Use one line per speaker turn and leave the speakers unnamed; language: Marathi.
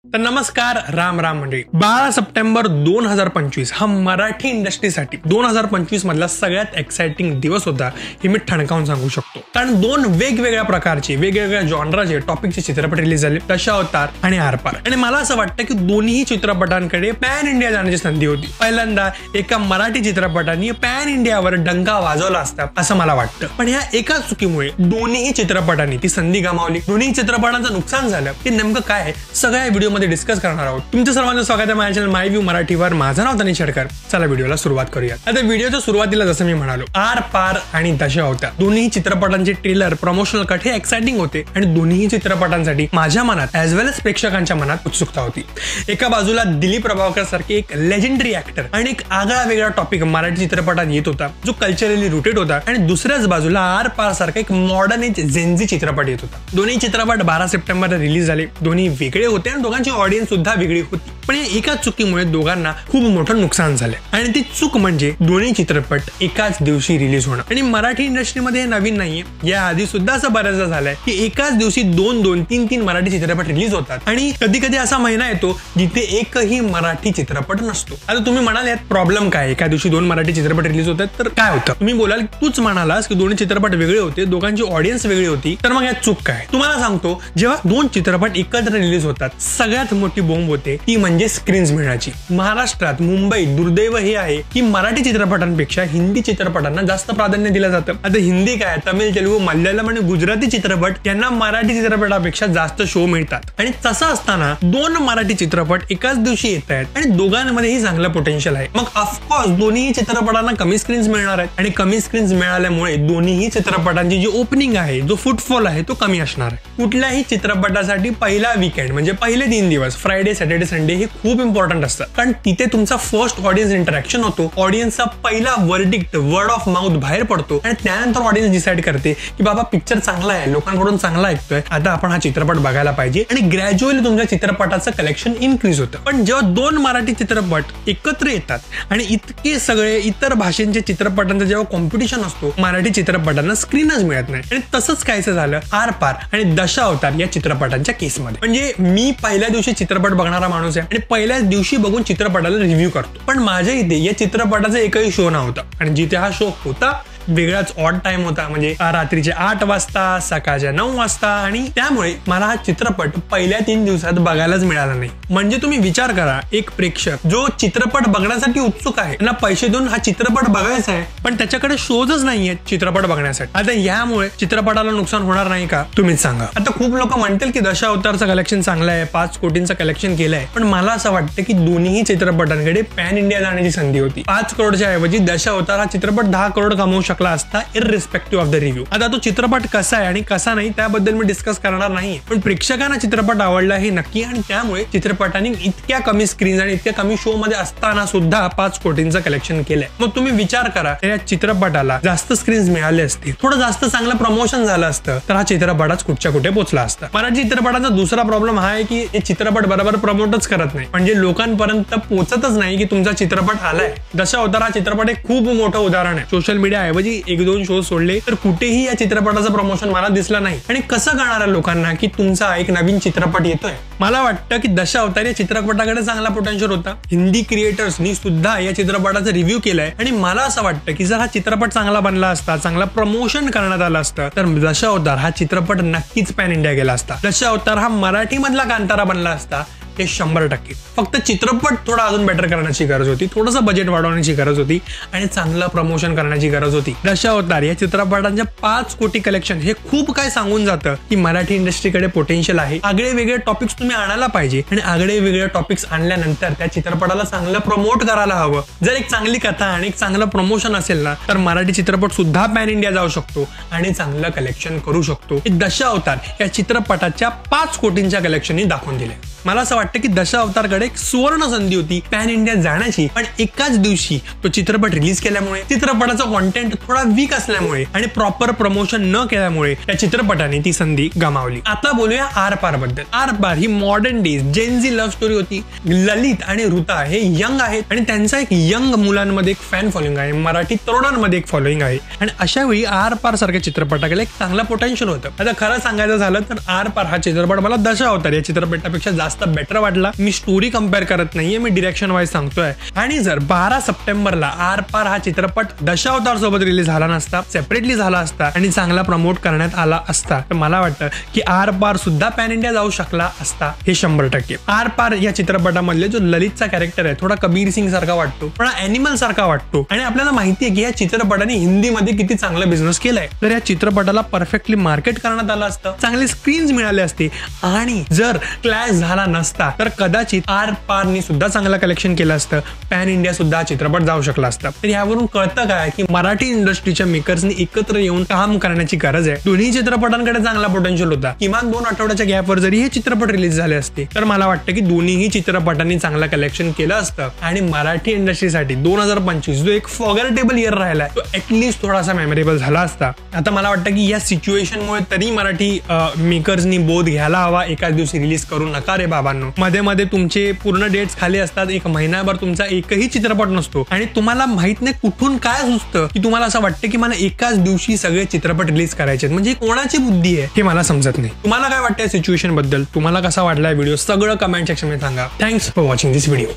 तर नमस्कार, राम राम मंडळी. 12 सप्टेंबर 2025 हा मराठी इंडस्ट्रीसाठी 2025 मधला सगळ्यात एक्साइटिंग दिवस होता हे मी ठणकावून सांगू शकतो. कारण दोन वेगवेगळ्या प्रकारचे वेगवेगळ्या जॉनराचे टॉपिकचे चित्रपट रिलीज झाले, दशावतार आणि आरपार. आणि मला असं वाटतं की दोन्ही चित्रपटांकडे पॅन इंडिया जाण्याची संधी होती. पहिल्यांदा एका मराठी चित्रपटाने पॅन इंडियावर डंका वाजवला असता असं मला वाटतं. पण या एका चुकीमुळे दोन्ही चित्रपटांनी ती संधी गमावली. दोन्ही चित्रपटांचं नुकसान झालं. ते नेमकं काय आहे सगळ्या व्हिडिओ मध्ये डिस्कस करणार आहोत. तुमच्या सर्वांचं स्वागत आहे माझ्या चॅनल माय व्ह्यू मराठीवर. माझं नाव तनिष शेडकर. चला व्हिडिओला सुरुवात करूया. आता व्हिडिओच्या सुरुवातीला जसं मी म्हणालो, आर पार आणि दशावतार दोन्ही चित्रपटांचे ट्रेलर प्रमोशनल कट हे एक्साइटिंग होते आणि दोन्ही चित्रपटांसाठी माझ्या मनात ॲज वेल एज प्रेक्षकांच्या मनात उत्सुकता होती. एका बाजूला दिलीप प्रभावकर सारखे एक लेजेंडरी ऍक्टर आणि एक आगळा वेगळा टॉपिक मराठी चित्रपटात येत होता जो कल्चरली रुटेड होता, आणि दुसऱ्याच बाजूला आर पार सारखा एक मॉडर्न एज जेनझी चित्रपट येत होता. दोन्ही चित्रपट 12 सप्टेंबरला रिलीज झाले. दोन्ही वेगळे होते आणि दोघांची ऑडियन्स सुद्धा वेगळी होती. पण या एका चुकीमुळे दोघांना खूप मोठं नुकसान झालं आणि ती चूक म्हणजे दोन्ही चित्रपट एकाच दिवशी रिलीज होणं. आणि मराठी इंडस्ट्रीमध्ये हे नवीन नाहीये. या आधी सुद्धा असं बऱ्याचदा झालंय की एकाच दिवशी दोन तीन मराठी चित्रपट रिलीज होतात आणि कधी कधी असा महिना येतो जिथे एकही मराठी चित्रपट नसतो. आता तुम्ही म्हणाल यात प्रॉब्लेम काय, एका दिवशी दोन मराठी चित्रपट रिलीज होतात तर काय होतं? तुम्ही बोलाल तूच म्हणालास की दोन्ही चित्रपट वेगळे होते, दोघांची ऑडियन्स वेगळी होती, तर मग यात चूक काय? तुम्हाला सांगतो, जेव्हा दोन चित्रपट एकत्र रिलीज होतात सगळ्यात मोठी बोंब होते ती म्हणजे स्क्रीन्स मिळण्याची. महाराष्ट्रात मुंबईत दुर्दैव हे आहे की मराठी चित्रपटांपेक्षा हिंदी चित्रपटांना जास्त प्राधान्य दिलं जातं. आता हिंदी काय, तमिळ, तेलुगू, मल्याळम आणि गुजराती चित्रपट यांना मराठी चित्रपटापेक्षा जास्त शो मिळतात. आणि तसं असताना दोन मराठी चित्रपट एकाच दिवशी येत आहेत आणि दोघांमध्येही चांगलं पोटेन्शियल आहे. मग ऑफकोर्स दोन्ही चित्रपटांना कमी स्क्रीन्स मिळणार आहेत आणि कमी स्क्रीन्स मिळाल्यामुळे दोन्ही चित्रपटांची जी ओपनिंग आहे, जो फुटफॉल आहे तो कमी असणार आहे. कुठल्याही चित्रपटासाठी पहिला वीकेंड म्हणजे पहिले 3 दिवस फ्रायडे, सॅटर्डे, संडे हे खूप इम्पॉर्टंट असतं. कारण तिथे तुमचा फर्स्ट ऑडियन्स इंटरॅक्शन होतो. ऑडियन्सचा पहिला वर्डिक्ट वर्ड ऑफ माउथ बाहेर पडतो आणि त्यानंतर ऑडियन्स डिसाइड करते की बाबा पिक्चर चांगला आहे, लोकांकडून चांगला ऐकतोय, आता आपण हा चित्रपट बघायला पाहिजे. आणि ग्रॅज्युअली तुमच्या चित्रपटाचं कलेक्शन इन्क्रीज होतं. पण जेव्हा दोन मराठी चित्रपट एकत्र येतात आणि इतके सगळे इतर भाषेंच्या चित्रपटांचा जेव्हा कॉम्पिटिशन असतो, मराठी चित्रपटांना स्क्रीनच मिळत नाही. आणि तसंच कायचं झालं आर पार आणि दशावतार या चित्रपटांच्या केसमध्ये. म्हणजे मी पहिल्या दिवशी चित्रपट बघणारा माणूस आहे आणि पहिल्याच दिवशी बघून चित्रपटाला रिव्ह्यू करतो. पण माझ्या इथे या चित्रपटाचा एकही शो नव्हता आणि जिथे हा शो होता वेगळाच ऑड टाइम होता. म्हणजे रात्रीचे 8 वाजता, सकाळच्या 9 वाजता. आणि त्यामुळे मला हा चित्रपट पहिल्या 3 दिवसात बघायलाच मिळाला नाही. म्हणजे तुम्ही विचार करा, एक प्रेक्षक जो चित्रपट बघण्यासाठी उत्सुक आहे, त्यांना पैसे देऊन हा चित्रपट बघायचा आहे पण त्याच्याकडे शोजच नाहीये चित्रपट बघण्यासाठी. आता यामुळे चित्रपटाला नुकसान होणार नाही का? तुम्हीच सांगा. आता खूप लोक म्हणतील की दशावतारचं कलेक्शन चांगलं आहे, 5 कोटींचं कलेक्शन केलंय, पण मला असं वाटतं की दोन्ही चित्रपटांकडे पॅन इंडिया जाण्याची संधी होती. 5 करोडच्या ऐवजी दशावतार हा चित्रपट 10 करोड कमवू शकला असता इररिस्पेक्टिव्ह ऑफ द रिव्ह्यू. आता तो चित्रपट कसा आहे आणि कसा नाही त्याबद्दल मी डिस्कस करणार नाही, पण प्रेक्षकांना चित्रपट आवडला हे नक्की. आणि त्यामुळे चित्रपटाने इतक्या कमी स्क्रीन आणि इतक्या कमी शो मध्ये असताना सुद्धा 5 कोटींचं कलेक्शन केलंय. मग तुम्ही विचार करा, या चित्रपटाला जास्त स्क्रीन्स मिळाले असते, थोडं जास्त चांगलं प्रमोशन झालं असतं तर हा चित्रपटाच कुठच्या कुठे पोहोचला असता. मराठी चित्रपटाचा दुसरा प्रॉब्लेम हा आहे की हे चित्रपट बरोबर प्रमोटच करत नाही. म्हणजे लोकांपर्यंत पोहोचतच नाही की तुमचा चित्रपट आलाय. दशावतार हा चित्रपट एक खूप मोठं उदाहरण आहे. सोशल मीडिया ऐवजी 1-2 शो सोडले तर कुठेही या चित्रपटाचं प्रमोशन मला दिसलं नाही. आणि कसं कळणार लोकांना की तुमचा एक नवीन चित्रपट येतोय? मला वाटतं की दशावतार या चित्रपटाकडे चांगला पोटेन्शियल होता. हिंदी क्रिएटर्सनी सुद्धा या चित्रपटाचा रिव्ह्यू केलाय आणि मला असं वाटतं की जर हा चित्रपट चांगला बनला असता, चांगला प्रमोशन करण्यात आलं असतं तर दशावतार हा चित्रपट नक्कीच पॅन इंडिया गेला असता. दशावतार हा मराठी मधला कांतारा बनला असता हे 100%. फक्त चित्रपट थोडा अजून बेटर करण्याची गरज होती, थोडंसं बजेट वाढवण्याची गरज होती आणि चांगलं प्रमोशन करण्याची गरज होती. दशावतार या चित्रपटांच्या 5 कोटी कलेक्शन हे खूप काय सांगून जातं की मराठी इंडस्ट्रीकडे पोटेन्शियल आहे. आगळे वेगळे टॉपिक्स तुम्ही आणायला पाहिजे आणि आगळे वेगळे टॉपिक्स आणल्यानंतर त्या चित्रपटाला चांगलं प्रमोट करायला हवं. जर एक चांगली कथा आणि एक चांगलं प्रमोशन असेल ना तर मराठी चित्रपट सुद्धा पॅन इंडिया जाऊ शकतो आणि चांगलं कलेक्शन करू शकतो. दशावतार या चित्रपटाच्या 5 कोटींच्या कलेक्शननी दाखवून दिले. मला असं वाटतं की दशावतारकडे एक सुवर्ण संधी होती पॅन इंडिया जाण्याची, पण एकाच दिवशी तो चित्रपट रिलीज केल्यामुळे, चित्रपटाचा कॉन्टेंट थोडा वीक असल्यामुळे आणि प्रॉपर प्रमोशन न केल्यामुळे त्या चित्रपटाने ती संधी गमावली. आता बोलूया आर पार बद्दल. आर पार ही modern days Gen Z love story होती. ललित आणि ऋता हे यंग आहेत आणि त्यांचा एक यंग मुलांमध्ये एक फॅन फॉलोइंग आहे, मराठी तरुणांमध्ये एक फॉलोइंग आहे. आणि अशा वेळी आर पार सारख्या चित्रपटाकडे एक चांगला पोटेन्शियल होतं. आता खरं सांगायचं झालं तर आर पार हा चित्रपट मला दशावतार या चित्रपटापेक्षा जास्त बेटर वाटला. मी स्टोरी कम्पेअर करत नाहीये, मी डिरेक्शन वाईज सांगतोय. आणि जर 12 सप्टेंबरला आर पार हा चित्रपट दशावतार सोबत रिलीज झाला नसता, सेपरेटली झाला असता आणि चांगला प्रमोट करण्यात आला असता, तर मला वाटतं की आर पार सुद्धा पॅन इंडिया जाऊ शकला असता. हे 100%. आर पार या चित्रपटामधले जो ललितचा कॅरेक्टर आहे थोडा कबीर सिंग सारखा वाटतो, थोडा अॅनिमल सारखा वाटतो आणि आपल्याला माहिती आहे की या चित्रपटाने हिंदीमध्ये किती चांगला बिझनेस केलाय. तर या चित्रपटाला परफेक्टली मार्केट करण्यात आलं असतं, चांगले स्क्रीन्स मिळाले असते आणि जर क्लॅश झाला नसता तर कदाचित आर पारनी सुद्धा चांगला कलेक्शन केलं असतं, पॅन इंडिया सुद्धा चित्रपट जाऊ शकला असता. तर यावरून कळतं काय की मराठी इंडस्ट्रीच्या मेकर्सनी एकत्र येऊन काम करण्याची गरज आहे. दोन्ही चित्रपटांकडे चांगला पोटेन्शियल होता. किमान 2 आठवड्याच्या गॅपवर जरी हे चित्रपट रिलीज झाले असते तर मला वाटतं की दोन्हीही चित्रपटांनी चांगलं कलेक्शन केलं असतं आणि मराठी इंडस्ट्रीसाठी 2025 जो एक फॉगरेटेबल इयर राहिलाय तो ऍटलीस्ट थोडासा मेमोरेबल झाला असता. आता मला वाटतं की या सिच्युएशनमुळे तरी मराठी मेकर्सनी बोध घ्यायला हवा. एकाच दिवशी रिलीज करू नका रे बाबांनो. मध्ये मध्ये तुमचे पूर्ण डेट्स खाली असतात, एक महिनाभर तुमचा एकही चित्रपट नसतो आणि तुम्हाला माहित नाही कुठून काय सुचतं की तुम्हाला असं वाटतं की मला एकाच दिवशी सगळे चित्रपट रिलीज करायचे. म्हणजे कोणाची बुद्धी आहे हे मला समजत नाही. तुम्हाला काय वाटतं सिच्युएशन बद्दल? तुम्हाला कसा वाटलाय व्हिडिओ सगळं कमेंट सेक्शन मध्ये सांगा. Thanks for watching this video.